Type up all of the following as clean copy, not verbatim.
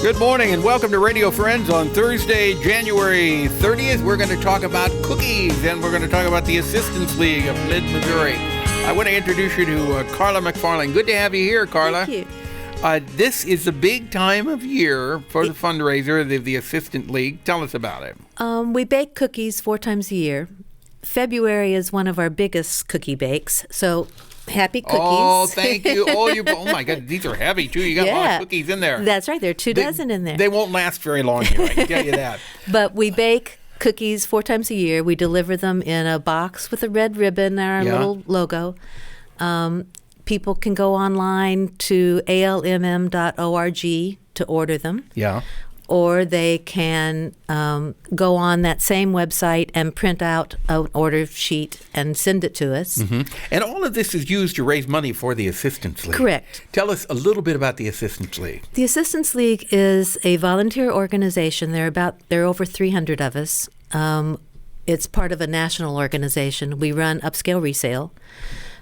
Good morning and welcome to Radio Friends on Thursday, January 30th. We're going to talk about cookies and we're going to talk about the Assistance League of Mid-Missouri. I want to introduce you to CARLA McFARLAND. Good to have you here, CARLA. Thank you. This is a big time of year for the fundraiser, the Assistant League. Tell us about it. We bake cookies 4 times a year. February is one of our biggest cookie bakes, so happy cookies. Oh, thank you. Oh my God, these are heavy too. You got a lot of cookies in there. That's right. There are 2 dozen in there. They won't last very long here, I can tell you that. But we bake cookies 4 times a year. We deliver them in a box with a red ribbon and our little logo. People can go online to ALMM.org to order them. Yeah. Or they can go on that same website and print out an order sheet and send it to us. Mm-hmm. And all of this is used to raise money for the Assistance League. Correct. Tell us a little bit about the Assistance League. The Assistance League is a volunteer organization. There are over 300 of us. It's part of a national organization. We run upscale resale.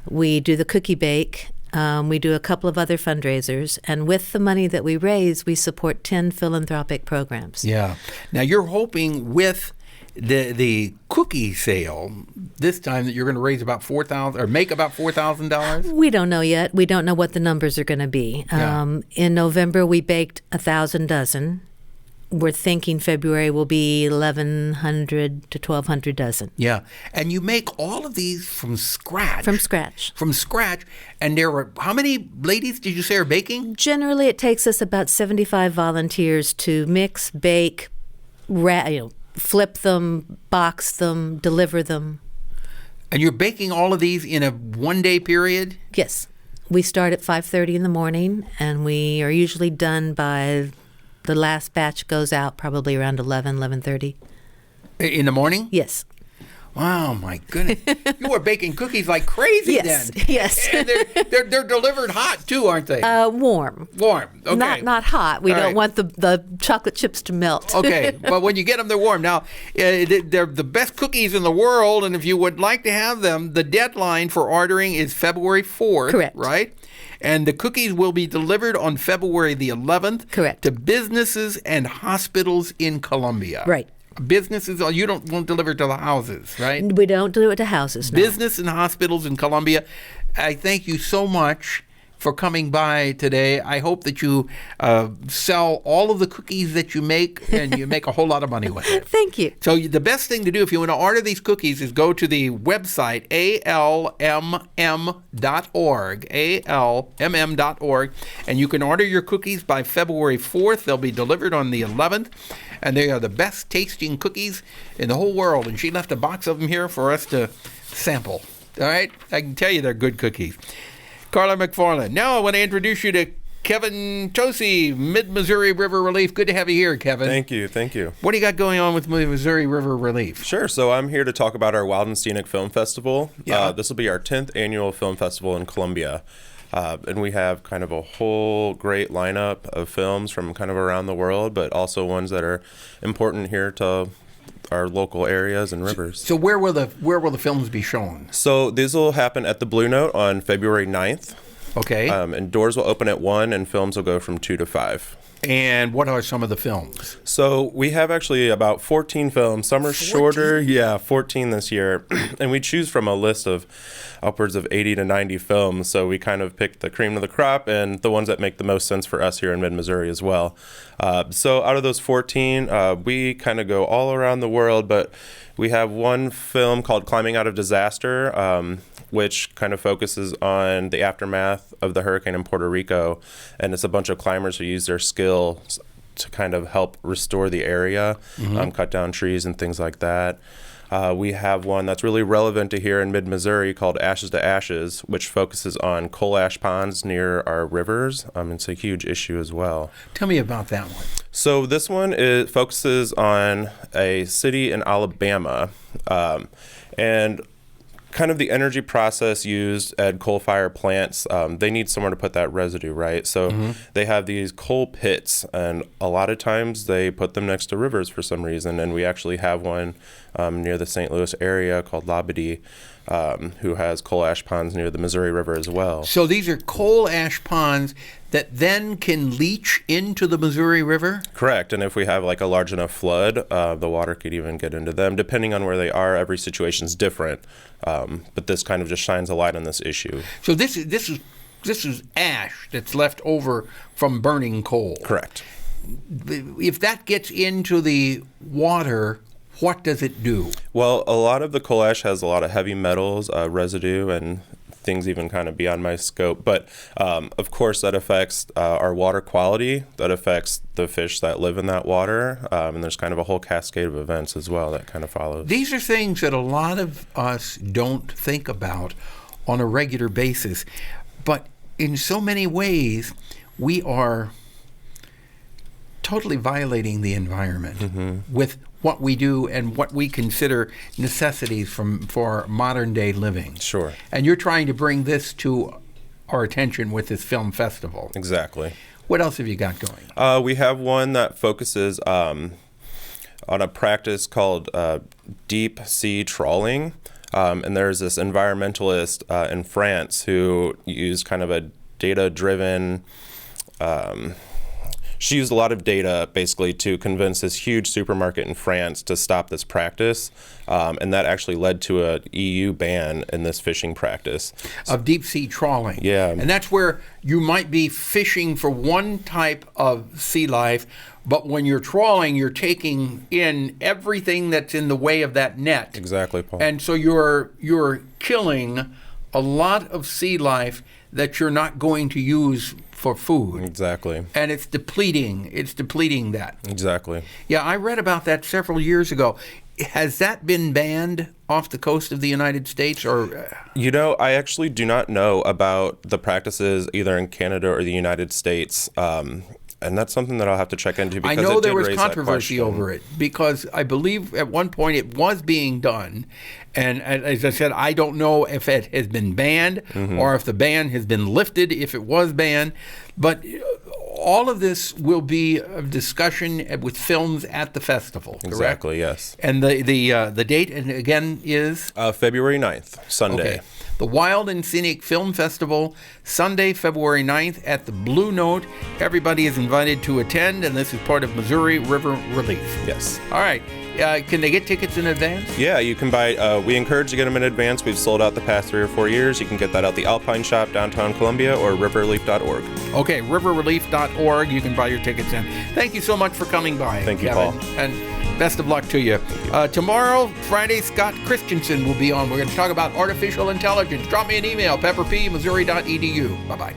We do the cookie bake. We do a couple of other fundraisers, and with the money that we raise, we support 10 philanthropic programs. Yeah. Now, you're hoping with the cookie sale this time that you're going to raise about $4,000 or make about $4,000? We don't know yet. We don't know what the numbers are going to be. In November, we baked 1,000 dozen. We're thinking February will be 1,100 to 1,200 dozen. Yeah. And you make all of these from scratch. From scratch. From scratch. And there are, how many ladies did you say are baking? Generally, it takes us about 75 volunteers to mix, bake, flip them, box them, deliver them. And you're baking all of these in a one-day period? Yes. We start at 5:30 in the morning, and we are usually done by... The last batch goes out probably around 11:30. In the morning? Yes. Wow, my goodness. You are baking cookies like crazy then. Yes. And they're delivered hot too, aren't they? Warm. Warm. Okay. Not hot. We don't want the chocolate chips to melt. Okay. But when you get them, they're warm. Now, they're the best cookies in the world, and if you would like to have them, the deadline for ordering is February 4th. Correct. Right? And the cookies will be delivered on February the 11th. Correct. To businesses and hospitals in Columbia. Right. Businesses, you won't deliver to the houses, right? We don't do it to houses, no. Business and hospitals in Columbia. I thank you so much for coming by today. I hope that you sell all of the cookies that you make, and you make a whole lot of money with it. Thank you. So the best thing to do if you want to order these cookies is go to the website, ALMM.org, ALMM.org, and you can order your cookies by February 4th. They'll be delivered on the 11th, and they are the best tasting cookies in the whole world, and she left a box of them here for us to sample. All right? I can tell you they're good cookies. CARLA McFARLAND. Now I want to introduce you to Kevin Tosie, Mid-Missouri River Relief. Good to have you here, Kevin. Thank you. What do you got going on with Missouri River Relief? Sure. So I'm here to talk about our Wild and Scenic Film Festival. Yeah. This will be our 10th annual film festival in Columbia. And we have kind of a whole great lineup of films from kind of around the world, but also ones that are important here to our local areas and rivers. So where will the films be shown? So these will happen at the Blue Note on February 9th. Okay. And doors will open at 1 and films will go from 2 to 5. And what are some of the films? So we have actually about 14 films. Some are 14? Shorter. Yeah, 14 this year. And we choose from a list of upwards of 80 to 90 films. So we kind of picked the cream of the crop and the ones that make the most sense for us here in Mid-Missouri as well. So out of those 14, we kind of go all around the world, but we have one film called Climbing Out of Disaster, which kind of focuses on the aftermath of the hurricane in Puerto Rico. And it's a bunch of climbers who use their skills to kind of help restore the area, cut down trees and things like that. We have one that's really relevant to here in Mid-Missouri called Ashes to Ashes, which focuses on coal ash ponds near our rivers. It's a huge issue as well. Tell me about that one. So this one focuses on a city in Alabama, and kind of the energy process used at coal-fired plants. They need somewhere to put that residue, right? So they have these coal pits, and a lot of times they put them next to rivers for some reason. And we actually have one near the St. Louis area called Labadee. who has coal ash ponds near the Missouri River as well. So these are coal ash ponds that then can leach into the Missouri River? Correct. And if we have like a large enough flood, the water could even get into them. Depending on where they are, every situation's different. But this kind of just shines a light on this issue. So this is ash that's left over from burning coal. Correct. If that gets into the water, what does it do? Well, a lot of the coal ash has a lot of heavy metals, residue, and things even kind of beyond my scope. But of course, that affects our water quality. That affects the fish that live in that water. And there's kind of a whole cascade of events as well that kind of follows. These are things that a lot of us don't think about on a regular basis. But in so many ways, we are totally violating the environment with what we do and what we consider necessities for modern day living. Sure. And you're trying to bring this to our attention with this film festival. Exactly. What else have you got going? We have one that focuses on a practice called deep sea trawling. And there's this environmentalist in France who used kind of a data-driven she used a lot of data basically to convince this huge supermarket in France to stop this practice, and that actually led to a EU ban in this fishing practice. Of deep sea trawling. Yeah. And that's where you might be fishing for one type of sea life, but when you're trawling, you're taking in everything that's in the way of that net. Exactly, Paul. And so you're killing a lot of sea life that you're not going to use for food. Exactly. And it's depleting that. Exactly. Yeah, I read about that several years ago. Has that been banned off the coast of the United States, or? You know, I actually do not know about the practices either in Canada or the United States. And that's something that I'll have to check into because I know it there did was raise controversy that question. over it because I believe at one point it was being done. And as I said, I don't know if it has been banned or if the ban has been lifted, if it was banned. But all of this will be a discussion with films at the festival, correct? Exactly, yes. And the date, and again, is? February 9th, Sunday. Okay. The Wild and Scenic Film Festival, Sunday, February 9th at the Blue Note. Everybody is invited to attend, and this is part of Missouri River Relief. Yes. All right. Can they get tickets in advance? Yeah, you can buy, we encourage to get them in advance. We've sold out the past 3 or 4 years. You can get that out the Alpine Shop, downtown Columbia, or riverrelief.org. Okay, riverrelief.org. You can buy your tickets in. Thank you so much for coming by, Thank you, Kevin. Paul. And best of luck to you. Tomorrow, Friday, Scott Christensen will be on. We're going to talk about artificial intelligence. Drop me an email, pepperpmissouri.edu. Bye-bye.